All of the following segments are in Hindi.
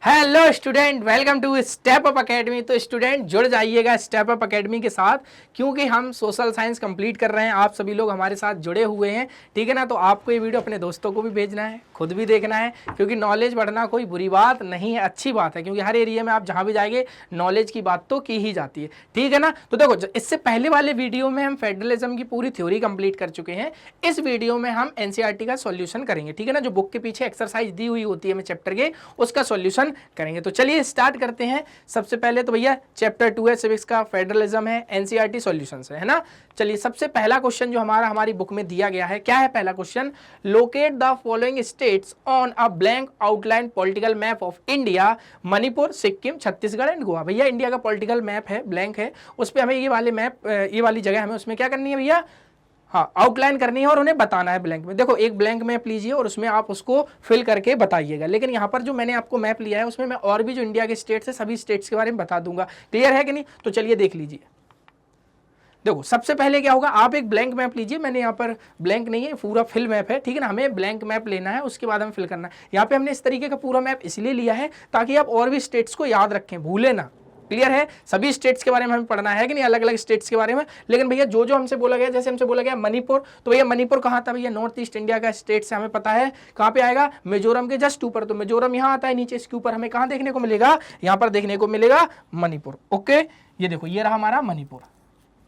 Hello student, welcome to Step Up Academy. तो स्टूडेंट जुड़ जाइएगा स्टेप अप एकेडमी के साथ, क्योंकि हम सोशल साइंस कंप्लीट कर रहे हैं। आप सभी लोग हमारे साथ जुड़े हुए हैं, ठीक है ना। तो आपको ये वीडियो अपने दोस्तों को भी भेजना है, खुद भी देखना है, क्योंकि नॉलेज बढ़ना कोई बुरी बात नहीं है, अच्छी बात है। क्योंकि हर एरिया में आप जहाँ भी जाएंगे नॉलेज की बात तो की ही जाती है, ठीक है ना। तो देखो, इससे पहले वाले वीडियो में हम फेडरलिज्म की पूरी थ्योरी कंप्लीट कर चुके हैं। इस वीडियो में हम एनसीईआरटी का सॉल्यूशन करेंगे, ठीक है ना। जो बुक के पीछे एक्सरसाइज दी हुई होती है हमें चैप्टर के, उसका सॉल्यूशन करेंगे। तो चलिए स्टार्ट करते हैं। सबसे पहले तो भैया चैप्टर 2 है सिविक्स का, फेडरलिज्म है, एनसीईआरटी सॉल्यूशंस है ना। चलिए सबसे पहला क्वेश्चन जो हमारी बुक में दिया गया है, क्या है पहला question? Locate the following states on a blank outline political map of India, Manipur, Sikkim, Chhattisgarh and Goa. भैया इंडिया का पॉलिटिकल मैप है, ब्लैंक है, उस पर हमें ये वाले मैप, ये वाली जगह हमें उसमें क्या करनी है भैया? हाँ, आउटलाइन करनी है और उन्हें बताना है ब्लैंक में। देखो एक ब्लैंक मैप लीजिए और उसमें आप उसको फिल करके बताइएगा। लेकिन यहाँ पर जो मैंने आपको मैप लिया है उसमें मैं और भी जो इंडिया के स्टेट्स है सभी स्टेट्स के बारे में बता दूंगा। क्लियर है कि नहीं? तो चलिए देख लीजिए। देखो सबसे पहले क्या होगा, आप एक ब्लैंक मैप लीजिए। मैंने यहाँ पर ब्लैंक नहीं है, पूरा फिल मैप है, ठीक है ना। हमें ब्लैंक मैप लेना है, उसके बाद हमें फिल करना है। यहाँ पे हमने इस तरीके का पूरा मैप इसलिए लिया है ताकि आप और भी स्टेट्स को याद रखें, भूले ना। क्लियर है? सभी स्टेट्स के बारे में हमें पढ़ना है कि नहीं, अलग अलग स्टेट्स के बारे में। लेकिन भैया जो जो हमसे बोला गया, जैसे हमसे बोला गया मणिपुर, तो भैया मणिपुर कहाँ था भैया? नॉर्थ ईस्ट इंडिया का स्टेट से हमें पता है कहाँ पे आएगा, मिजोरम के जस्ट ऊपर। तो मिजोरम यहाँ आता है नीचे, इसके ऊपर हमें कहाँ देखने को मिलेगा? यहाँ पर देखने को मिलेगा मणिपुर। ओके, ये देखो ये रहा हमारा मणिपुर।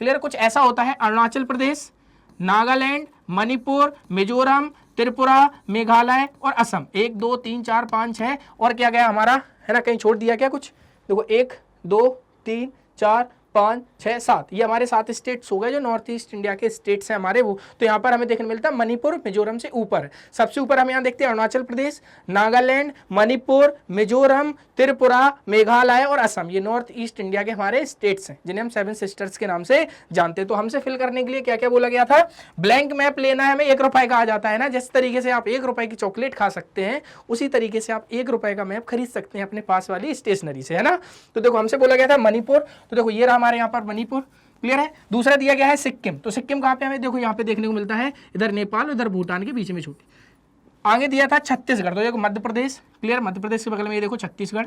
क्लियर? कुछ ऐसा होता है अरुणाचल प्रदेश, नागालैंड, मणिपुर, मिजोरम, त्रिपुरा, मेघालय और असम। 1 2 3 4 5 6 और क्या गया हमारा, है ना? कहीं छोड़ दिया क्या कुछ? देखो 1 2 3 4 5 6 7, ये हमारे 7 स्टेट्स हो गए जो नॉर्थ ईस्ट इंडिया के स्टेट्स हैं हमारे वो। तो यहाँ पर हमें देखने मिलता है मणिपुर मिजोरम से ऊपर। सबसे ऊपर हम यहाँ देखते हैं अरुणाचल प्रदेश, नागालैंड, मणिपुर, मिजोरम, त्रिपुरा, मेघालय और असम। ये नॉर्थ ईस्ट इंडिया के हमारे स्टेट्स हैं जिन्हें हम 7 सिस्टर्स के नाम से जानते हैं। तो हमसे फिल करने के लिए क्या क्या बोला गया था? ब्लैंक मैप लेना है हमें। 1 रुपए का आ जाता है ना। जिस तरीके से आप 1 रुपए की चॉकलेट खा सकते हैं, उसी तरीके से आप 1 रुपए का मैप खरीद सकते हैं अपने पास वाली स्टेशनरी से, है ना। तो देखो हमसे बोला गया था मणिपुर, तो देखो ये रहा हमारे यहाँ पर मणिपुर। क्लियर है? दूसरा दिया गया है सिक्किम। तो सिक्किम कहाँ पे हमें देखो यहाँ पे देखने को मिलता है, इधर नेपाल उधर भूटान के बीच में छोटी। आगे दिया था छत्तीसगढ़, तो देखो मध्य प्रदेश। क्लियर? मध्य प्रदेश के बगल में ये देखो छत्तीसगढ़।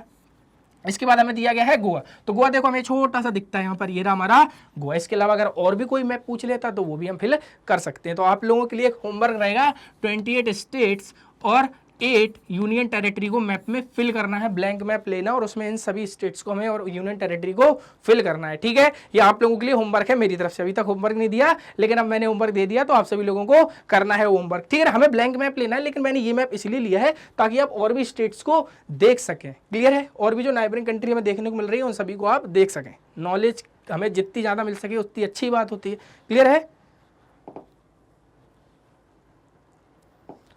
इसके बाद हमें दिया गया है गोवा। तो गोवा देखो हमें छोटा सा दिखता है यहाँ पर, ये रहा हमारा गोवा। इसके अलावा अगर और भी कोई मैप पूछ लेता तो वो भी हम फिल कर सकते हैं। तो आप लोगों के लिए एक होमवर्क रहेगा, 28 स्टेट्स और 8 यूनियन टेरिटरी को मैप में फिल करना है। ब्लैंक मैप लेना और उसमें इन सभी स्टेट्स को हमें और यूनियन टेरिटरी को फिल करना है, ठीक है। ये आप लोगों के लिए होमवर्क है मेरी तरफ से। अभी तक होमवर्क नहीं दिया, लेकिन अब मैंने होमवर्क दे दिया, तो आप सभी लोगों को करना है होमवर्क, ठीक है। हमें ब्लैंक मैप लेना है, लेकिन मैंने ये मैप इसलिए लिया है ताकि आप और भी स्टेट्स को देख सकें। क्लियर है? और भी जो नाइबरिंग कंट्री हमें देखने को मिल रही है उन सभी को आप देख सकें। नॉलेज हमें जितनी ज़्यादा मिल सके उतनी अच्छी बात होती है। क्लियर है?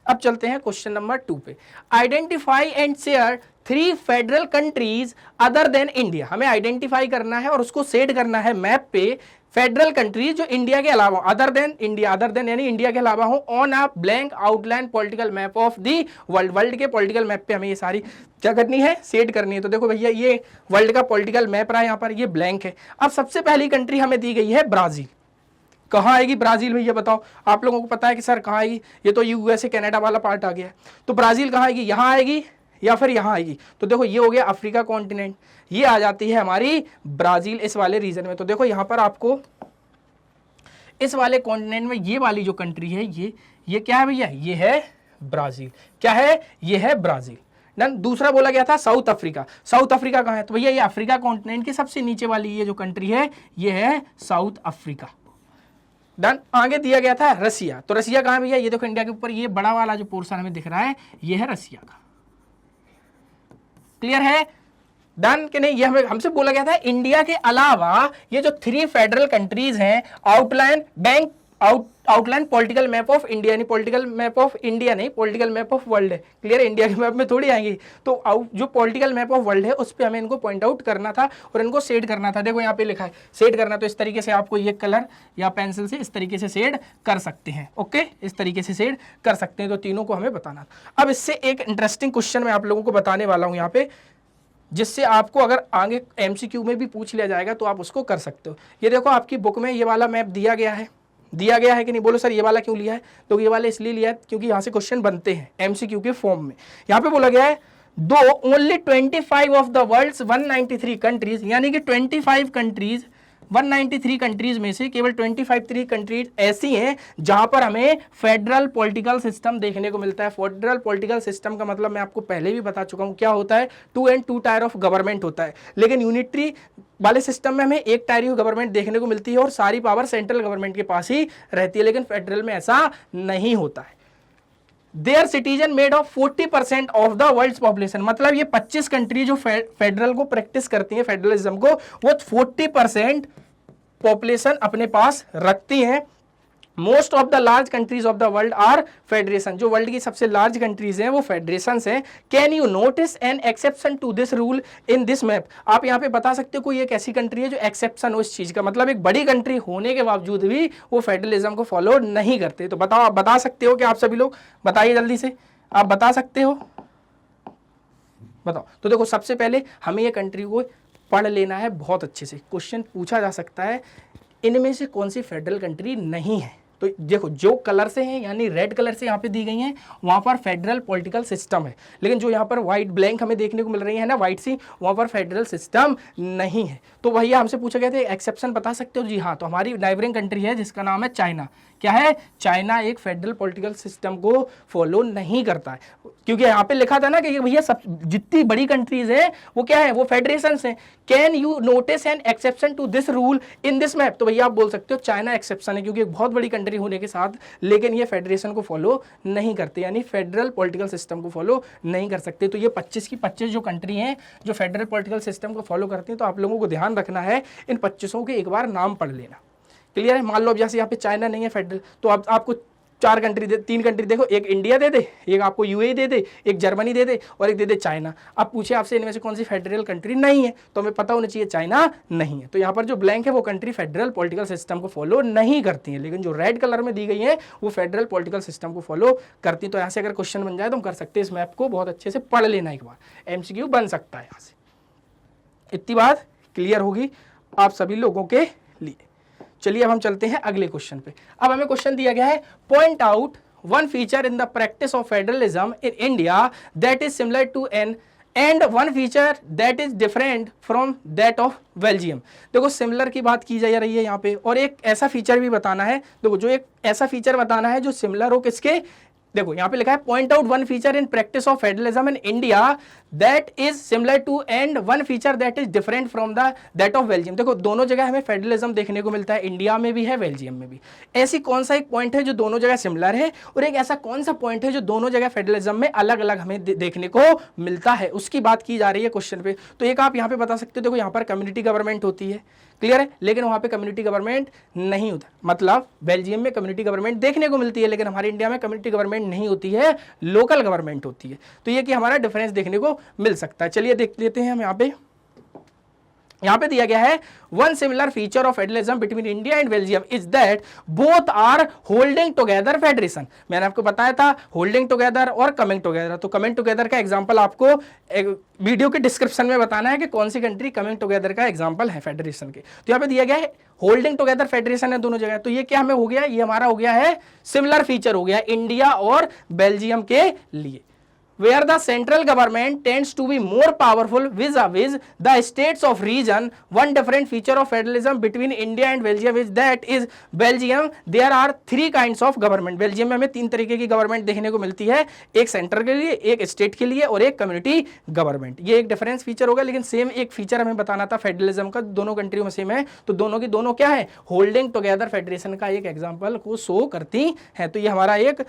अब चलते हैं क्वेश्चन नंबर 2 पे। Identify and share 3 federal countries other than India. हमें आइडेंटिफाई करना है और उसको सेट करना है मैप पे फेडरल कंट्रीज जो इंडिया के अलावा, other than India, other than यानी इंडिया के अलावा हो, on a blank outline political map of the world. World के पॉलिटिकल मैप पे हमें ये सारी क्या करनी है? सेट करनी है। तो देखो भैया ये वर्ल्ड का पॉलिटिकल मैप रहा, यहाँ पर ये ब्लैंक है। अब सबसे पहली कंट्री हमें दी गई है ब्राजील। कहाँ आएगी ब्राजील भैया बताओ? आप लोगों को पता है कि सर कहाँ आएगी? ये तो यूएसए कनाडा वाला पार्ट आ गया है। तो ब्राजील कहाँ आएगी? यहाँ आएगी या फिर यहाँ आएगी? तो देखो ये हो गया अफ्रीका कॉन्टिनेंट, ये आ जाती है हमारी ब्राजील इस वाले रीजन में। तो देखो यहाँ पर आपको इस वाले कॉन्टिनेंट में ये वाली जो कंट्री है, ये क्या है भैया? ये है ब्राजील। क्या है? ये है ब्राजील। डन। दूसरा बोला गया था साउथ अफ्रीका। साउथ अफ्रीका कहाँ है? तो भैया ये अफ्रीका कॉन्टिनेंट की सबसे नीचे वाली ये जो कंट्री है, ये है साउथ अफ्रीका। डन। आगे दिया गया था रसिया। तो रसिया कहाँ है भैया? ये देखो इंडिया के ऊपर ये बड़ा वाला जो पोर्शन हमें दिख रहा है, ये है रसिया का। क्लियर है? डन कि नहीं? ये हमें हमसे बोला गया था इंडिया के अलावा ये जो 3 फेडरल कंट्रीज हैं, outline political map of India, यानी पॉलिटिकल मैप ऑफ इंडिया नहीं, पॉलिटिकल मैप ऑफ वर्ल्ड है। क्लियर है? इंडिया के मैप में थोड़ी आएंगी। तो जो पॉलिटिकल मैप ऑफ वर्ल्ड है उस पर हमें इनको पॉइंट आउट करना था और इनको सेट करना था। देखो यहाँ पे लिखा है सेट करना। तो इस तरीके से आपको ये कलर या पेंसिल से इस तरीके से सेट कर सकते हैं। ओके, इस तरीके से सेट कर सकते हैं। तो तीनों को हमें बताना। अब इससे एक इंटरेस्टिंग क्वेश्चन मैं आप लोगों को बताने वाला हूँ यहाँ पे, जिससे आपको अगर आगे एमसीक्यू में भी पूछ लिया जाएगा तो आप उसको कर सकते हो। ये देखो आपकी बुक में ये वाला मैप दिया गया है कि नहीं? बोलो सर ये वाला क्यों लिया है? तो ये वाला इसलिए लिया है क्योंकि यहाँ से क्वेश्चन बनते हैं एमसीक्यू के फॉर्म में। यहाँ पे बोला गया है दो only 25 of the world's 193 countries, यानी कि 25 कंट्रीज 193 कंट्रीज में से केवल 25 कंट्रीज ऐसी हैं जहां पर हमें फेडरल पॉलिटिकल सिस्टम देखने को मिलता है। फेडरल पॉलिटिकल सिस्टम का मतलब मैं आपको पहले भी बता चुका हूं क्या होता है, 2 टायर ऑफ गवर्नमेंट होता है। लेकिन यूनिटरी वाले सिस्टम में हमें एक टायर ऑफ गवर्नमेंट देखने को मिलती है और सारी पावर सेंट्रल गवर्नमेंट के पास ही रहती है। लेकिन फेडरल में ऐसा नहीं होता है। Their citizen made of 40% of the world population, मतलब ये 25 कंट्री जो फेडरल को प्रैक्टिस करती है, फेडरलिज्म को, वो 40% पॉपुलेशन अपने पास रखती हैं। Most of the large countries of the world are federation, जो वर्ल्ड की सबसे लार्ज कंट्रीज हैं वो फेडरेशन हैं। Can you notice an exception to this rule in this map, आप यहाँ पे बता सकते हो कोई एक ऐसी कंट्री है जो एक्सेप्शन हो इस चीज का, मतलब एक बड़ी कंट्री होने के बावजूद भी वो फेडरलिज्म को फॉलो नहीं करते। तो बताओ, आप बता सकते हो कि आप सभी लोग बताइए जल्दी से, आप बता सकते हो, बताओ। तो देखो सबसे पहले हमें ये कंट्री को पढ़ लेना है बहुत अच्छे से। क्वेश्चन पूछा जा सकता है इनमें से कौन सी फेडरल कंट्री नहीं है। तो देखो जो कलर से हैं, यानी रेड कलर से यहाँ पे दी गई हैं, वहां पर फेडरल पॉलिटिकल सिस्टम है। लेकिन जो यहाँ पर व्हाइट ब्लैंक हमें देखने को मिल रही है ना, व्हाइट सी, वहां पर फेडरल सिस्टम नहीं है। तो भैया हमसे पूछा गया था एक्सेप्शन बता सकते हो, जी हाँ। तो हमारी नाइबरिंग कंट्री है जिसका नाम है चाइना। क्या है? चाइना एक फेडरल पॉलिटिकल सिस्टम को फॉलो नहीं करता है, क्योंकि यहाँ पे लिखा था ना कि भैया सब जितनी बड़ी कंट्रीज है वो क्या है, वो फेडरेशन है। Can you notice an exception to this rule in this map, तो भैया आप बोल सकते हो चाइना एक्सेप्शन है, क्योंकि एक बहुत बड़ी कंट्री होने के साथ लेकिन ये फेडरेशन को फॉलो नहीं करते, यानी फेडरल पॉलिटिकल सिस्टम को फॉलो नहीं कर सकते। तो ये 25 की 25 जो कंट्री हैं जो फेडरल पॉलिटिकल सिस्टम को फॉलो करती हैं, तो आप लोगों को ध्यान रखना है इन 25 के एक बार नाम पढ़ लेना। क्लियर है? मान लो अब जैसे यहाँ पे चाइना नहीं है फेडरल, तो अब आपको 4 कंट्री दे, 3 कंट्री देखो, एक इंडिया दे दे, एक आपको यूएई दे दे, एक जर्मनी दे दे और एक दे दे चाइना। अब पूछे आपसे इनमें से कौन सी फेडरल कंट्री नहीं है, तो हमें पता होना चाहिए चाइना नहीं है। तो यहाँ पर जो ब्लैंक है वो कंट्री फेडरल पॉलिटिकल सिस्टम को फॉलो नहीं करती है, लेकिन जो रेड कलर में दी गई है वो फेडरल पॉलिटिकल सिस्टम को फॉलो करती है। तो यहाँ से अगर क्वेश्चन बन जाए तो हम कर सकते हैं, इस मैप को बहुत अच्छे से पढ़ लेना, एक बार एमसीक्यू बन सकता है यहाँ से। इतनी बात क्लियर होगी आप सभी लोगों के लिए। चलिए अब हम चलते हैं अगले क्वेश्चन पे। अब हमें क्वेश्चन दिया गया है, point out one feature in the practice of federalism in India that is similar to an and one feature that is different from that of Belgium. देखो सिमिलर की बात की जा रही है यहाँ पे, और एक ऐसा फीचर भी बताना है। देखो जो एक ऐसा फीचर बताना है जो सिमिलर हो किसके, देखो यहाँ पे लिखा है point out one feature in practice of federalism in India that is similar to and one feature that is different from the that of Belgium. देखो दोनों जगह हमें फेडरलिज्म देखने को मिलता है, इंडिया में भी है बेल्जियम में भी। ऐसी कौन सा एक पॉइंट है जो दोनों जगह सिमिलर है, और एक ऐसा कौन सा पॉइंट है जो दोनों जगह फेडरलिज्म में अलग अलग हमें देखने को मिलता है, उसकी बात की जा रही है क्वेश्चन पे। तो एक आप यहाँ पे बता सकते हो, देखो यहाँ पर कम्युनिटी गवर्नमेंट होती है, क्लियर है, लेकिन वहां पे कम्युनिटी गवर्नमेंट नहीं होता। मतलब बेल्जियम में कम्युनिटी गवर्नमेंट देखने को मिलती है, लेकिन हमारे इंडिया में कम्युनिटी गवर्नमेंट नहीं होती है, लोकल गवर्नमेंट होती है। तो ये कि हमारा डिफरेंस देखने को मिल सकता है। चलिए देख लेते हैं हम यहाँ पे दिया गया है, one similar feature of federalism between India and Belgium is that both are holding together federation. मैंने आपको बताया था होल्डिंग टुगेदर और कमिंग टुगेदर। तो कमिंग टुगेदर का एग्जांपल आपको वीडियो के डिस्क्रिप्शन में बताना है कि कौन सी कंट्री कमिंग टुगेदर का एग्जांपल है फेडरेशन के। तो यहाँ पे दिया गया है होल्डिंग टुगेदर फेडरेशन है दोनों जगह। तो ये क्या हमें हो गया, ये हमारा हो गया है सिमिलर फीचर हो गया इंडिया और बेल्जियम के लिए। where the central government tends to be more powerful vis-a-vis the states of region. One different feature of federalism between India and Belgium is that is Belgium there are 3 kinds of government. Belgium में हमें 3 तरीके की गवर्नमेंट देखने को मिलती है, एक सेंटर के लिए, एक स्टेट के लिए और एक कम्युनिटी गवर्नमेंट। ये एक डिफरेंस फीचर होगा, लेकिन सेम एक फीचर हमें बताना था फेडरलिज्म का, दोनों कंट्रियों में सेम है। तो दोनों की दोनों क्या है, होल्डिंग टुगेदर फेडरेशन का एक एग्जाम्पल को शो करती है। तो ये हमारा एक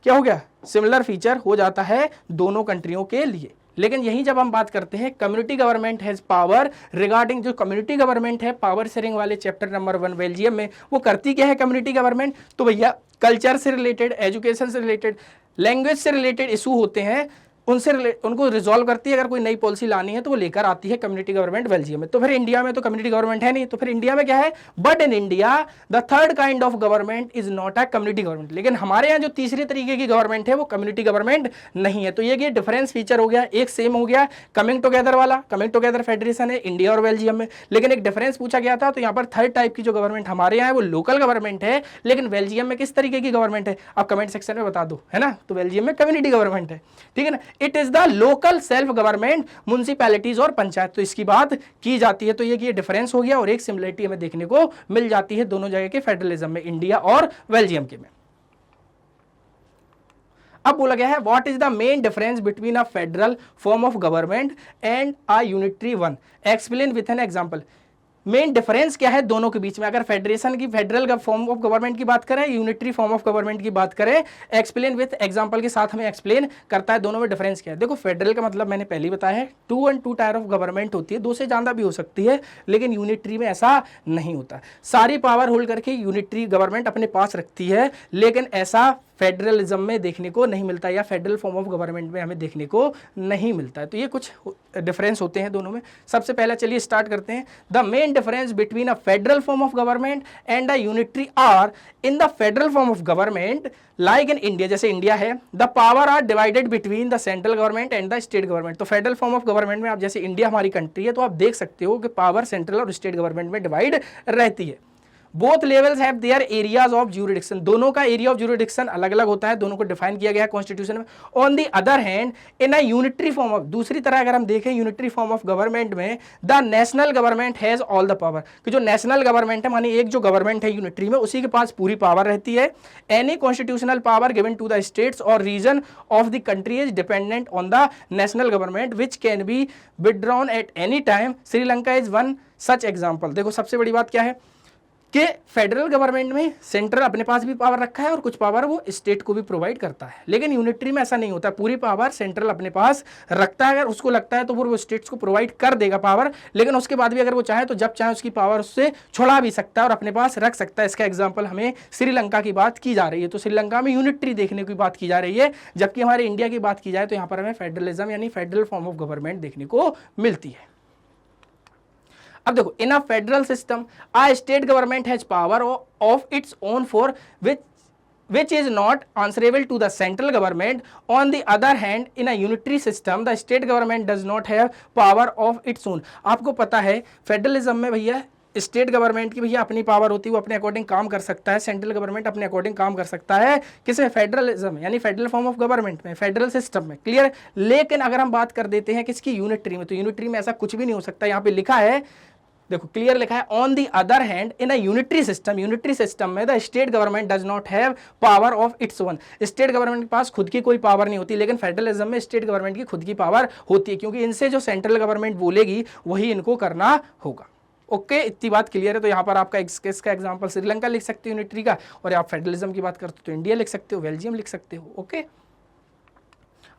क्या हो गया, सिमिलर फीचर हो जाता है दोनों कंट्रियों के लिए। लेकिन यही जब हम बात करते हैं community government has power regarding, जो कम्युनिटी गवर्नमेंट है पावर शेयरिंग वाले चैप्टर नंबर 1 बेल्जियम में, वो करती क्या है कम्युनिटी गवर्नमेंट, तो भैया कल्चर से रिलेटेड, एजुकेशन से रिलेटेड, लैंग्वेज से रिलेटेड इशू होते हैं उनको रिजॉल्व करती है। अगर कोई नई पॉलिसी लानी है तो वो लेकर आती है कम्युनिटी गवर्नमेंट बेल्जियम में। तो फिर इंडिया में तो कम्युनिटी गवर्नमेंट है नहीं, तो फिर इंडिया में क्या है, but in India the third kind of government is not a community government. लेकिन हमारे यहाँ जो तीसरे तरीके की गवर्नमेंट है वो कम्युनिटी गवर्नमेंट नहीं है। तो ये डिफरेंस फीचर हो गया, एक सेम हो गया कमिंग टुगेदर वाला, कमिंग टुगेदर फेडरेशन है इंडिया और बेल्जियम में, लेकिन एक डिफरेंस पूछा गया था। तो यहाँ पर थर्ड टाइप की जो गवर्नमेंट हमारे यहाँ है वो लोकल गवर्नमेंट है, लेकिन बेल्जियम में किस तरीके की गवर्नमेंट है आप कमेंट सेक्शन में बता दो, है ना। तो बेल्जियम में कम्युनिटी गवर्नमेंट है, ठीक है ना। It is the local self government, municipalities और पंचायत, तो इसकी बात की जाती है। तो ये डिफरेंस हो गया और एक सिमिलरिटी हमें देखने को मिल जाती है दोनों जगह के फेडरलिज्म में, इंडिया और बेल्जियम के में। अब बोला गया है what is the main difference between a federal form of government and a unitary one, explain with an example. Main difference क्या है दोनों के बीच में, अगर फेडरेशन की फेडरल फॉर्म ऑफ गवर्नमेंट की बात करें, यूनिटरी फॉर्म ऑफ गवर्नमेंट की बात करें, एक्सप्लेन विथ एग्जांपल के साथ हमें एक्सप्लेन करता है दोनों में डिफरेंस क्या है। देखो फेडरल का मतलब मैंने पहले ही बताया है, 2 टायर ऑफ गवर्नमेंट होती है, 2 से ज्यादा भी हो सकती है, लेकिन यूनिटरी में ऐसा नहीं होता। सारी पावर होल्ड करके यूनिटरी गवर्नमेंट अपने पास रखती है, लेकिन ऐसा फेडरलिज्म में देखने को नहीं मिलता, या फेडरल फॉर्म ऑफ गवर्नमेंट में हमें देखने को नहीं मिलता है। तो ये कुछ डिफरेंस होते हैं दोनों में। सबसे पहला चलिए स्टार्ट करते हैं। The main difference between a federal form of government and a unitary are, in the federal form of government like in India, जैसे इंडिया है, the power are divided between the central government and the state government. तो फेडरल फॉर्म ऑफ गवर्नमेंट में आप जैसे इंडिया हमारी कंट्री है, तो आप देख सकते हो कि पावर सेंट्रल और स्टेट गवर्नमेंट में डिवाइड रहती है। Both levels have their areas of jurisdiction, दोनों का एरिया ऑफ ज्यूरिडिक्शन अलग अलग होता है, दोनों को डिफाइन किया गया है कॉन्स्टिट्यूशन में। On the other hand in a unitary form of, दूसरी तरह अगर हम देखें यूनिटरी फॉर्म ऑफ गवर्नमेंट में, the national government has all the power, कि जो नेशनल गवर्नमेंट है, मानी एक जो गवर्नमेंट है यूनिटरी में, उसी के पास पूरी पावर रहती है। Any constitutional power given to the states और region of the country is dependent on the national government which can be withdrawn at any time. Sri Lanka is one such example. देखो सबसे बड़ी बात क्या है कि फेडरल गवर्नमेंट में सेंट्रल अपने पास भी पावर रखा है और कुछ पावर वो स्टेट को भी प्रोवाइड करता है, लेकिन यूनिटरी में ऐसा नहीं होता। पूरी पावर सेंट्रल अपने पास रखता है, अगर उसको लगता है तो वो स्टेट्स को प्रोवाइड कर देगा पावर, लेकिन उसके बाद भी अगर वो चाहे तो जब चाहे उसकी पावर उससे छुड़ा भी सकता है और अपने पास रख सकता है। इसका एग्जाम्पल हमें श्रीलंका की बात की जा रही है, तो श्रीलंका में यूनिटरी देखने की बात की जा रही है, जबकि हमारे इंडिया की बात की जाए तो यहाँ पर हमें फेडरलिज्म यानी फेडरल फॉर्म ऑफ गवर्नमेंट देखने को मिलती है। अब देखो in a federal system a state government has power of its own for which is not answerable to the central government. On the other hand, in a unitary system, the state government does not have power of its own. आपको पता है फेडरलिज्म में भैया स्टेट गवर्नमेंट की भैया अपनी पावर होती है, वो अपने अकॉर्डिंग काम कर सकता है, सेंट्रल गवर्नमेंट अपने अकॉर्डिंग काम कर सकता है। किसमें? फेडरलिज्म यानी फेडरल फॉर्म ऑफ गवर्नमेंट में, फेडरल सिस्टम में। क्लियर? लेकिन अगर हम बात कर देते हैं किसकी? यूनिटरी में, तो यूनिटरी में ऐसा कुछ भी नहीं हो सकता। यहाँ पे लिखा है, देखो क्लियर लिखा है, on the other hand in a unitary system, unitary system में the state government does not have power of its own. State government के पास खुद की कोई पावर नहीं होती, लेकिन फेडरलिज्म में स्टेट गवर्नमेंट की खुद की पावर होती है, क्योंकि इनसे जो सेंट्रल गवर्नमेंट बोलेगी वही इनको करना होगा। ओके, इतनी बात क्लियर है। तो यहाँ पर आपका इसका एग्जांपल श्रीलंका लिख सकते हो यूनिटरी का, और आप फेडरलिज्म की बात करते हो तो इंडिया लिख सकते हो, बेल्जियम लिख सकते हो। ओके,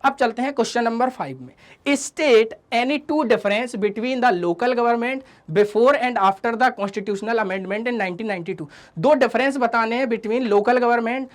अब चलते हैं क्वेश्चन नंबर 5 में। State any two difference between the local government before and after the constitutional amendment in 1992। दो डिफरेंस बताने हैं बिटवीन लोकल गवर्नमेंट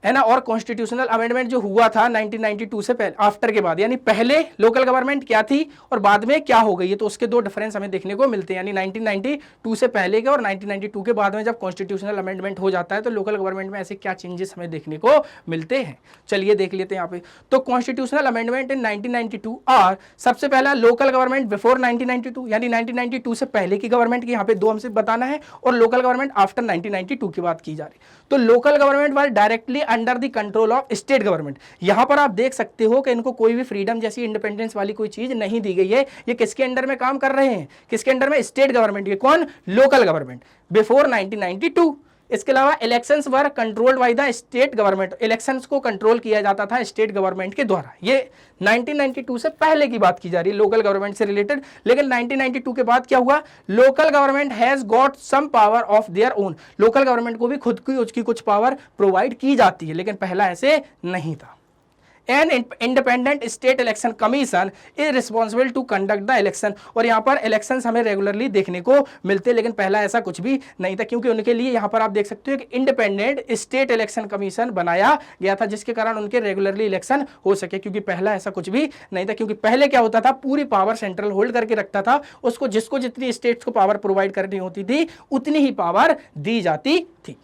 है ना और कॉन्स्टिट्यूशनल अमेंडमेंट जो हुआ था 1992 से पहले, आफ्टर के बाद, यानी पहले लोकल गवर्नमेंट क्या थी और बाद में क्या हो गई है, तो उसके दो डिफरेंस हमें देखने को मिलते हैं। यानी 1992 से पहले के और 1992 के बाद में जब कॉन्स्टिट्यूशनल अमेंडमेंट हो जाता है तो लोकल गवर्नमेंट में ऐसे क्या चेंजेस हमें देखने को मिलते हैं, चलिए देख लेते हैं यहाँ पे। तो कॉन्स्टिट्यूशनल अमेंडमेंट इन 1992 और सबसे पहला लोकल गवर्नमेंट बिफोर 1992, यानी 1992 से पहले की गवर्नमेंट की यहाँ पे दो हमसे बताना है, और लोकल गवर्नमेंट आफ्टर 1992 की बात की जा रही। तो local government was directly under the control of state government. यहां पर आप देख सकते हो कि इनको कोई भी फ्रीडम जैसी इंडिपेंडेंस वाली कोई चीज नहीं दी गई है। ये किसके अंडर में काम कर रहे हैं? किसके अंडर में? स्टेट गवर्नमेंट के। कौन? Local government before 1992। इसके अलावा elections were controlled by the state government, elections को कंट्रोल किया जाता था स्टेट गवर्नमेंट के द्वारा। ये 1992 से पहले की बात की जा रही है लोकल गवर्नमेंट से रिलेटेड। लेकिन 1992 के बाद क्या हुआ? Local government has got some power of their own. Local government को भी खुद की उसकी कुछ पावर प्रोवाइड की जाती है, लेकिन पहला ऐसे नहीं था। An independent state election commission is responsible to conduct the election. और यहाँ पर इलेक्शंस हमें रेगुलरली देखने को मिलते हैं, लेकिन पहला ऐसा कुछ भी नहीं था, क्योंकि उनके लिए यहाँ पर आप देख सकते हो कि इंडिपेंडेंट स्टेट इलेक्शन कमीशन बनाया गया था, जिसके कारण उनके रेगुलरली इलेक्शन हो सके, क्योंकि पहला ऐसा कुछ भी नहीं था। क्योंकि पहले क्या होता था, पूरी पावर सेंट्रल होल्ड करके रखता था, उसको जिसको जितनी स्टेट्स को पावर प्रोवाइड करनी होती थी उतनी ही पावर दी जाती थी।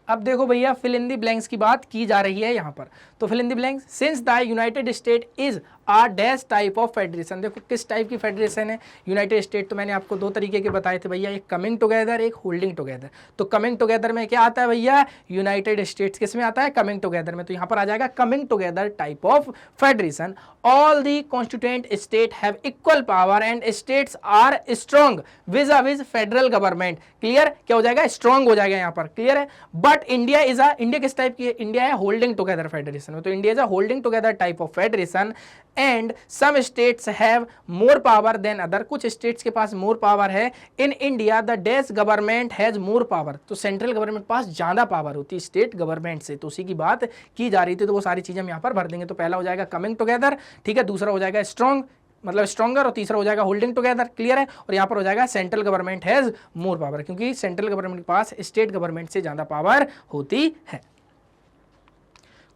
अब देखो भैया, फिल इन द ब्लैंक्स की बात की जा रही है यहाँ पर। तो fill in the blanks, since the United State is are dash type of federation. देखो किस टाइप की फेडरेशन है, यूनाइटेड स्टेट तो मैंने आपको दो तरीके के बताए थे भैया, एक कमिंग टुगेदर, एक होल्डिंग टुगेदर। तो कमिंग टुगेदर में क्या आता है भैया, यूनाइटेड स्टेट्स किस में आता है, कमिंग टुगेदर में। तो यहाँ पर आ जाएगा coming together type of federation. All the constituent state have equal power and states are strong vis a vis federal government. Clear, क्या हो जाएगा, स्ट्रॉन्ग हो जाएगा यहाँ पर। क्लियर है। But India is a, India किस टाइप की है, इंडिया है होल्डिंग टुगेदर फेडरेशन में। तो India is a holding together type of federation and some states have more power than other. कुछ स्टेट्स के पास मोर पावर है। In India the dash government has more power. तो सेंट्रल गवर्नमेंट पास ज्यादा पावर होती है स्टेट गवर्नमेंट से। तो उसी की बात की जा रही थी, तो वो सारी चीजें हम यहाँ पर भर देंगे। तो पहला हो जाएगा कमिंग टुगेदर, ठीक है, दूसरा हो जाएगा स्ट्रॉन्ग मतलब स्ट्रॉन्गर, और तीसरा हो जाएगा होल्डिंग टुगेदर। क्लियर है। और यहाँ पर हो जाएगा central government has more power, क्योंकि सेंट्रल गवर्नमेंट के पास स्टेट गवर्नमेंट से ज्यादा पावर होती है।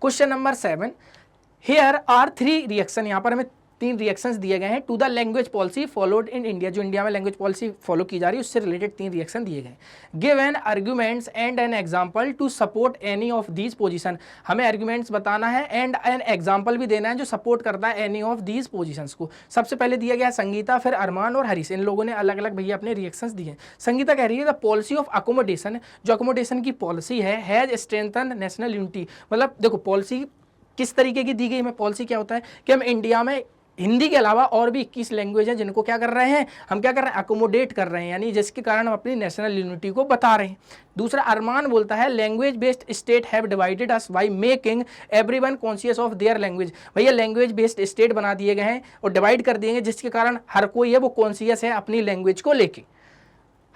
Question number 7, here are 3 reaction. यहाँ पर हमें 3 रिएक्शंस दिए गए हैं to the language policy followed in India. जो इंडिया में लैंग्वेज पॉलिसी फॉलो की जा रही है उससे रिलेटेड 3 रिएक्शन दिए गए। Give an arguments and an example to support any of these position. हमें आर्ग्यूमेंट्स बताना है एंड एन एग्जांपल भी देना है जो सपोर्ट करता है एनी ऑफ दीज पोजीशंस को। सबसे पहले दिया गया संगीता, फिर अरमान और हरीश। इन लोगों ने अलग अलग भैया अपने रिएक्शंस दिए। संगीता कह रही है द पॉलिसी ऑफ अकोमोडेशन, जो अकोमोडेशन की पॉलिसी है, हैज स्ट्रेंथन नेशनल यूनिटी। मतलब देखो पॉलिसी किस तरीके की दी गई है, पॉलिसी क्या होता है कि हम इंडिया में हिंदी के अलावा और भी 21 लैंग्वेज हैं जिनको क्या कर रहे हैं, हम क्या कर रहे हैं, अकोमोडेट कर रहे हैं, यानी जिसके कारण हम अपनी नेशनल यूनिटी को बता रहे हैं। दूसरा अरमान बोलता है language based state have divided us by making everyone conscious of their language. भैया लैंग्वेज बेस्ड स्टेट बना दिए गए हैं और डिवाइड कर दिए गए जिसके कारण हर कोई है वो कॉन्शियस है अपनी लैंग्वेज को लेके।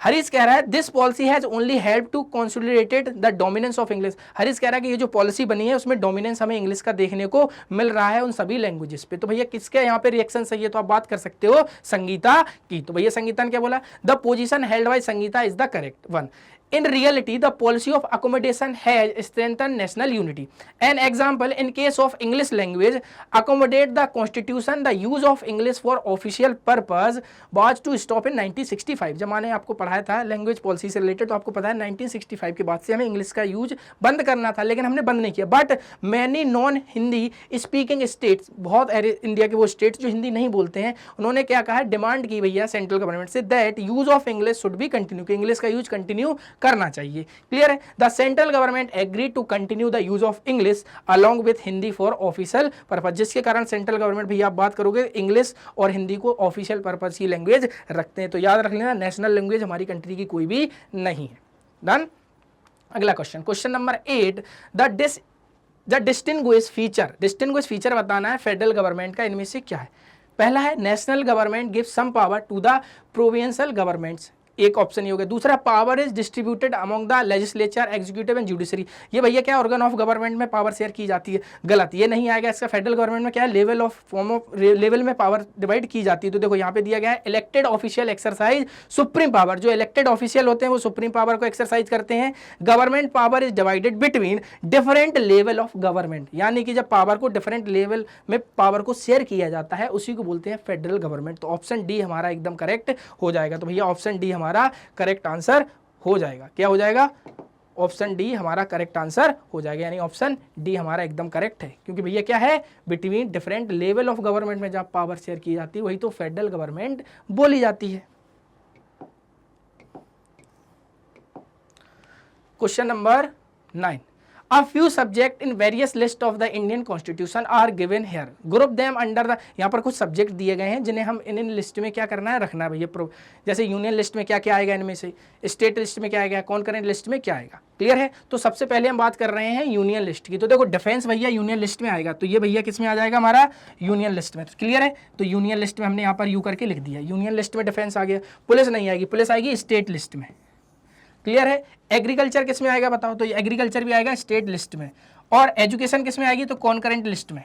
हरीश कह रहा है this policy has only help to consolidated the dominance of English. Harish कह रहा है कि ये जो पॉलिसी बनी है उसमें डोमिनेंस हमें इंग्लिश का देखने को मिल रहा है उन सभी लैंग्वेजेस पे। तो भैया किसके यहाँ पे रिएक्शन सही है, तो आप बात कर सकते हो संगीता की। तो भैया संगीता ने क्या बोला, the position held by Sangeeta is the correct one. In reality, the policy of accommodation has strengthened national unity. An example, in case of English language, accommodate the constitution, the use of English for official purpose was to stop in 1965. जब मैंने आपको पढ़ाया था लैंग्वेज पॉलिसी से रिलेटेड, तो आपको पता है 1965 के बाद से हमें इंग्लिश का यूज बंद करना था, लेकिन हमने बंद नहीं किया। But many non Hindi speaking states, बहुत इंडिया के वो स्टेट्स जो हिंदी नहीं बोलते हैं, उन्होंने क्या कहा, डिमांड की भैया सेंट्रल गवर्नमेंट से that use of English should be continue, कि इंग्लिश का यूज कंटिन्यू करना चाहिए। क्लियर है। The central government agree to continue the use of English along with Hindi for official purpose, जिसके कारण सेंट्रल गवर्नमेंट भी आप बात करोगे इंग्लिश और हिंदी को ऑफिशियल पर्पज की लैंग्वेज रखते हैं। तो याद रख लेना नेशनल लैंग्वेज हमारी कंट्री की कोई भी नहीं है। डन। अगला question, question number 8, the distinguish feature. Distinguish feature बताना है फेडरल गवर्नमेंट का, इनमें से क्या है। पहला है national government give some power to the provincial governments, एक ऑप्शन ये हो गया। दूसरा power is distributed among the legislature, executive and judiciary. ये भैया क्या ऑर्गन ऑफ गवर्नमेंट में पावर शेयर की जाती है, गलत, ये नहीं आएगा। इसका फेडरल गवर्नमेंट में क्या है, level of form of level में पावर डिवाइड की जाती है। तो देखो यहाँ पे दिया गया है elected official exercise supreme power, जो इलेक्टेड ऑफिशियल होते हैं वो सुप्रीम पावर को एक्सरसाइज करते हैं। Government power is divided between different level of government, यानी कि जब पावर को डिफरेंट लेवल में पावर को शेयर किया जाता है उसी को बोलते हैं फेडरल गवर्नमेंट। तो ऑप्शन डी हमारा एकदम करेक्ट हो जाएगा। तो भैया ऑप्शन डी हमारा करेक्ट आंसर हो जाएगा। क्या हो जाएगा, ऑप्शन डी हमारा करेक्ट आंसर हो जाएगा, यानी ऑप्शन डी हमारा एकदम करेक्ट है। क्योंकि भैया क्या है, between different level of government में जब पावर शेयर की जाती है वही तो फेडरल गवर्नमेंट बोली जाती है। Question number 9, A few subject in various list of the Indian Constitution are given here. Group them under the, यहाँ पर कुछ सब्जेक्ट दिए गए हैं जिन्हें हम इन लिस्ट में क्या करना है, रखना है भैया। जैसे यूनियन लिस्ट में क्या क्या आएगा, इनमें से स्टेट लिस्ट में क्या आएगा, कॉन्करेंट लिस्ट में क्या आएगा। क्लियर है। तो सबसे पहले हम बात कर रहे हैं यूनियन लिस्ट की। तो देखो डिफेंस भैया यूनियन लिस्ट में आएगा, तो ये भैया किस में आ जाएगा, हमारा यूनियन लिस्ट में। तो क्लियर है। तो यूनियन लिस्ट में हमने यहाँ पर यू करके लिख दिया, यूनियन लिस्ट में डिफेंस आ गया। पुलिस नहीं आएगी, पुलिस आएगी स्टेट लिस्ट में। क्लियर है। एग्रीकल्चर किस में आएगा बताओ, तो ये एग्रीकल्चर भी आएगा स्टेट लिस्ट में। और एजुकेशन किस में आएगी, तो कॉन्करेंट लिस्ट में।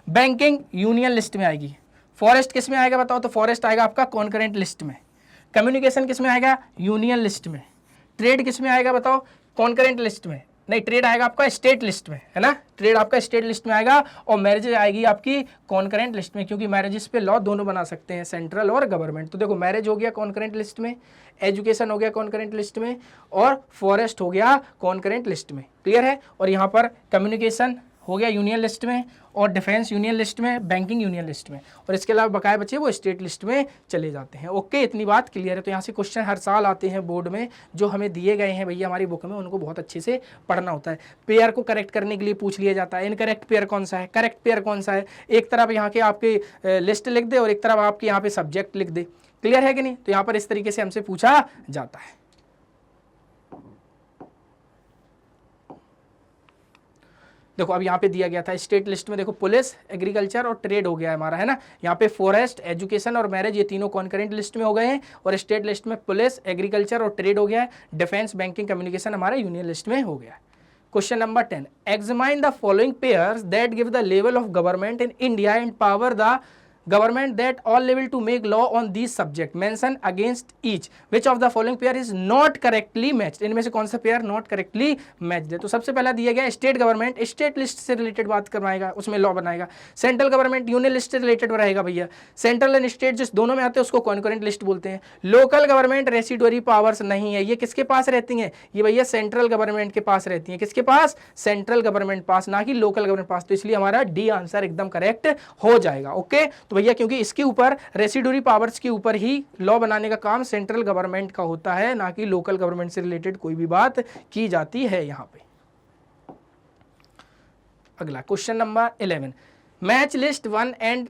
बैंकिंग यूनियन लिस्ट में आएगी। फॉरेस्ट किस में आएगा बताओ, तो फॉरेस्ट आएगा आपका कॉन्करेंट लिस्ट में। कम्युनिकेशन किस में आएगा, यूनियन लिस्ट में। ट्रेड किस में आएगा बताओ, कॉन्करेंट लिस्ट में। नहीं, ट्रेड आएगा आपका स्टेट लिस्ट में, है ना, ट्रेड आपका स्टेट लिस्ट में आएगा। और मैरिज आएगी आपकी कॉन्करेंट लिस्ट में, क्योंकि मैरिजेस पे लॉ दोनों बना सकते हैं, सेंट्रल और गवर्नमेंट। तो देखो मैरिज हो गया कॉन्करेंट लिस्ट में, एजुकेशन हो गया कॉन्करेंट लिस्ट में, और फॉरेस्ट हो गया कॉन्करेंट लिस्ट में। क्लियर है। और यहाँ पर कम्युनिकेशन हो गया यूनियन लिस्ट में, और डिफेंस यूनियन लिस्ट में, बैंकिंग यूनियन लिस्ट में, और इसके अलावा बकाया बचे वो स्टेट लिस्ट में चले जाते हैं। ओके, इतनी बात क्लियर है। तो यहाँ से क्वेश्चन हर साल आते हैं बोर्ड में, जो हमें दिए गए हैं भैया हमारी बुक में, उनको बहुत अच्छे से पढ़ना होता है। पेयर को करेक्ट करने के लिए पूछ लिया जाता है, इनकरेक्ट पेयर कौन सा है, करेक्ट पेयर कौन सा है। एक तरफ यहाँ के आपके लिस्ट लिख दे और एक तरफ आपके यहाँ पे सब्जेक्ट लिख दे। क्लियर है कि नहीं? तो यहाँ पर इस तरीके से हमसे पूछा जाता है। देखो अब यहाँ पे दिया गया था स्टेट लिस्ट में, देखो पुलिस, एग्रीकल्चर और ट्रेड हो गया है हमारा, है ना। यहाँ पे फॉरेस्ट, एजुकेशन और मैरिज, ये तीनों कॉन्करेंट लिस्ट में हो गए हैं, और स्टेट लिस्ट में पुलिस, एग्रीकल्चर और ट्रेड हो गया है। डिफेंस, बैंकिंग, कम्युनिकेशन हमारा यूनियन लिस्ट में हो गया है। Question number 10, examine the following pairs that give the level of government in India and power the government that all level to make law on these subject, mention against each which of the following pair is not correctly matched। इनमें से कौन सा पेयर नॉट करेक्टली मैच्ड है? तो सबसे पहला दिया गया स्टेट गवर्नमेंट, स्टेट लिस्ट से रिलेटेड बात करवाएगा, उसमें लॉ बनाएगा। सेंट्रल गवर्नमेंट यूनियन लिस्ट से रिलेटेड रहेगा भैया। सेंट्रल एंड स्टेट जिस दोनों में आते हैं उसको कॉन्करेंट लिस्ट बोलते हैं। लोकल गवर्नमेंट रेसिडुअरी पावर्स नहीं है, ये किसके पास रहती हैं? ये भैया सेंट्रल गवर्नमेंट के पास रहती हैं। किसके पास? सेंट्रल गवर्नमेंट पास, ना कि लोकल गवर्नमेंट पास। तो इसलिए हमारा डी आंसर एकदम करेक्ट हो जाएगा। ओके, तो भैया क्योंकि इसके ऊपर रेसिडुअरी पावर्स के ऊपर ही लॉ बनाने का काम सेंट्रल गवर्नमेंट का होता है, ना कि लोकल गवर्नमेंट से रिलेटेड कोई भी बात की जाती है यहां पे। अगला question number 11, match list 1 and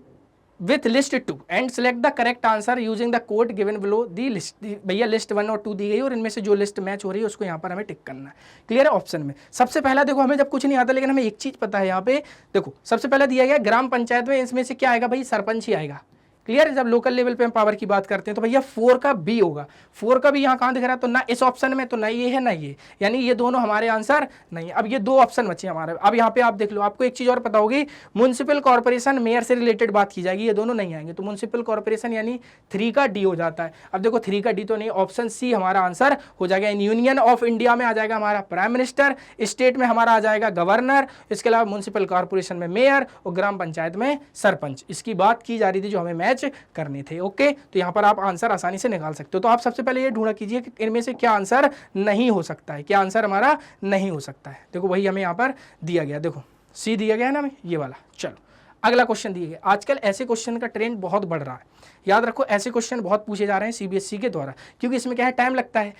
with list 2 and select the correct answer using the code given below the list. भैया लिस्ट 1 और 2 दी गई और इनमें से जो लिस्ट मैच हो रही है उसको यहाँ पर हमें टिक करना है। क्लियर है? ऑप्शन में सबसे पहला देखो, हमें जब कुछ नहीं आता लेकिन हमें एक चीज पता है यहाँ पे। देखो सबसे पहला दिया गया ग्राम पंचायत में, इसमें से क्या आएगा भाई? सरपंच ही आएगा। क्लियर है? जब लोकल लेवल पे हम पावर की बात करते हैं तो भैया 4 का बी होगा। 4 का बी यहाँ कहाँ दिख रहा है? तो ना इस ऑप्शन में, तो ना ये है ना ये, यानी ये दोनों हमारे आंसर नहीं है। अब ये 2 ऑप्शन बचे हमारे। अब यहाँ पे आप देख लो, आपको एक चीज और पता होगी, म्युनिसिपल कॉर्पोरेशन, मेयर से रिलेटेड बात की जाएगी, ये दोनों नहीं आएंगे। तो म्युनिसिपल कॉर्पोरेशन यानी 3 का डी हो जाता है। अब देखो 3 का डी तो नहीं, ऑप्शन सी हमारा आंसर हो जाएगा। यूनियन ऑफ इंडिया में आ जाएगा हमारा प्राइम मिनिस्टर, स्टेट में हमारा आ जाएगा गवर्नर, इसके अलावा म्युनिसिपल कॉर्पोरेशन में मेयर और ग्राम पंचायत में सरपंच। इसकी बात की जा रही थी जो हमें मैच करने थे। ओके, तो यहाँ पर आप आंसर आसानी से निकाल सकते हो। तो आप सबसे पहले ये ढूंढा कीजिए कि इनमें से क्या आंसर नहीं हो सकता है, क्या आंसर हमारा नहीं हो सकता है। देखो वही हमें यहाँ पर दिया गया, देखो सी दिया गया है ना हमें, ये वाला। चलो अगला क्वेश्चन दिया गया। आजकल ऐसे क्वेश्चन का ट्रेंड बहुत बढ़ रहा है, याद रखो ऐसे क्वेश्चन बहुत पूछे जा रहे हैं सीबीएसई के द्वारा, क्योंकि इसमें क्या है, टाइम लगता है।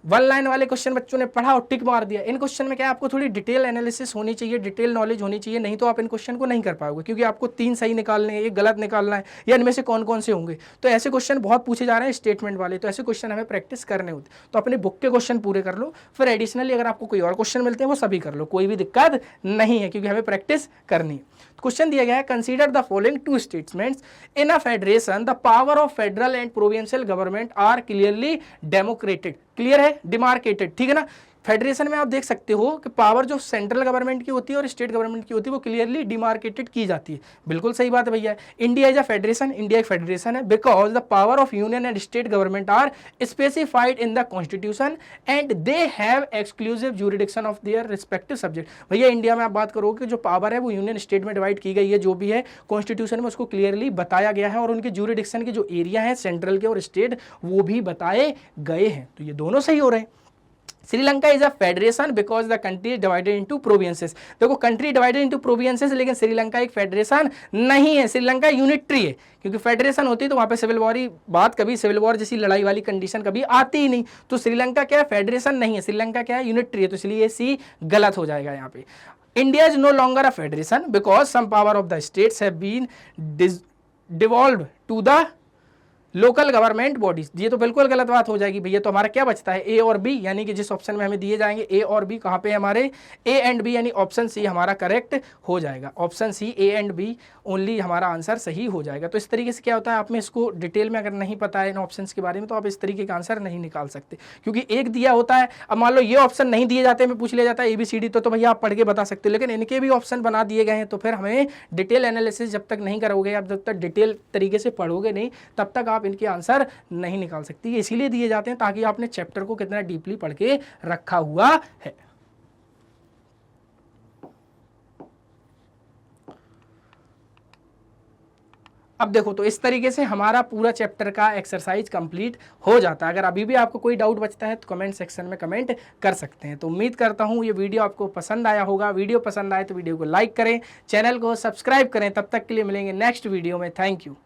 1 लाइन वाले क्वेश्चन बच्चों ने पढ़ा और टिक मार दिया। इन क्वेश्चन में क्या है, आपको थोड़ी डिटेल एनालिसिस होनी चाहिए, डिटेल नॉलेज होनी चाहिए, नहीं तो आप इन क्वेश्चन को नहीं कर पाओगे, क्योंकि आपको 3 सही निकालने हैं, 1 गलत निकालना है, या इनमें से कौन कौन से होंगे। तो ऐसे क्वेश्चन बहुत पूछे जा रहे हैं स्टेटमेंट वाले, तो ऐसे क्वेश्चन हमें प्रैक्टिस करने होते। तो अपने बुक के क्वेश्चन पूरे कर लो, फिर एडिशनली अगर आपको कोई और क्वेश्चन मिलते हैं वो सभी कर लो, कोई भी दिक्कत नहीं है, क्योंकि हमें प्रैक्टिस करनी है। क्वेश्चन दिया गया है, consider the following 2 statements in a federation the power of federal and provincial government are clearly demarcated. Clear है? डिमार्केटेड, ठीक है ना। फेडरेशन में आप देख सकते हो कि पावर जो सेंट्रल गवर्नमेंट की होती है और स्टेट गवर्नमेंट की होती है वो क्लियरली डिमार्केटेड की जाती है। बिल्कुल सही बात है भैया। India is a federation, India एक फेडरेशन है, because the power of union and state government are specified in the constitution and they have exclusive jurisdiction of their respective subject. भैया इंडिया में आप बात करोगे जो पावर है वो यूनियन स्टेट में डिवाइड की गई है, जो भी है कॉन्स्टिट्यूशन में उसको क्लियरली बताया गया है, और उनके ज्यूरिडिक्शन के जो एरिया है सेंट्रल के और स्टेट वो भी बताए गए हैं। तो ये दोनों सही हो रहे हैं। Sri Lanka is a federation because the country is divided into provinces. देखो कंट्री डिवाइडेड इनटू प्रोविंसेस, लेकिन श्रीलंका एक फेडरेशन नहीं है, श्रीलंका यूनिट्री है। क्योंकि फेडरेशन होती है तो वहां पे सिविल वॉर ही बात, कभी सिविल वॉर जैसी लड़ाई वाली कंडीशन कभी आती ही नहीं। तो श्रीलंका क्या है, फेडरेशन नहीं है, श्रीलंका क्या है, यूनिट्री है। तो इसलिए सी गलत हो जाएगा यहाँ पे। India is no longer a federation because some power of the states have been devolved to the local government bodies. ये तो बिल्कुल गलत बात हो जाएगी भैया। तो हमारा क्या बचता है, ए और बी, यानी कि जिस ऑप्शन में हमें दिए जाएंगे ए और बी, कहाँ पे हमारे ए एंड बी, यानी ऑप्शन सी हमारा करेक्ट हो जाएगा। Option C A and B only हमारा आंसर सही हो जाएगा। तो इस तरीके से क्या होता है, आप में इसको डिटेल में अगर नहीं पता है इन ऑप्शंस के बारे में तो आप इस तरीके का आंसर नहीं निकाल सकते, क्योंकि एक दिया होता है। अब मान लो ये ऑप्शन नहीं दिए जाते, हमें पूछ लिया जाता है ABCD, तो भैया आप पढ़ के बता सकते हो, लेकिन इनके भी ऑप्शन बना दिए गए हैं। तो फिर हमें डिटेल एनालिसिस जब तक नहीं करोगे, आप जब तक डिटेल तरीके से पढ़ोगे नहीं, तब तक आप इनके आंसर नहीं निकाल सकती। ये इसीलिए दिए जाते हैं ताकि आपने चैप्टर को कितना डीपली पढ़ के रखा हुआ है। अब देखो तो इस तरीके से हमारा पूरा चैप्टर का एक्सरसाइज कंप्लीट हो जाता है। अगर अभी भी आपको कोई डाउट बचता है तो कमेंट सेक्शन में कमेंट कर सकते हैं। तो उम्मीद करता हूँ ये वीडियो आपको पसंद आया होगा। वीडियो पसंद आए तो वीडियो को लाइक करें, चैनल को सब्सक्राइब करें। तब तक के लिए मिलेंगे नेक्स्ट वीडियो में। Thank you.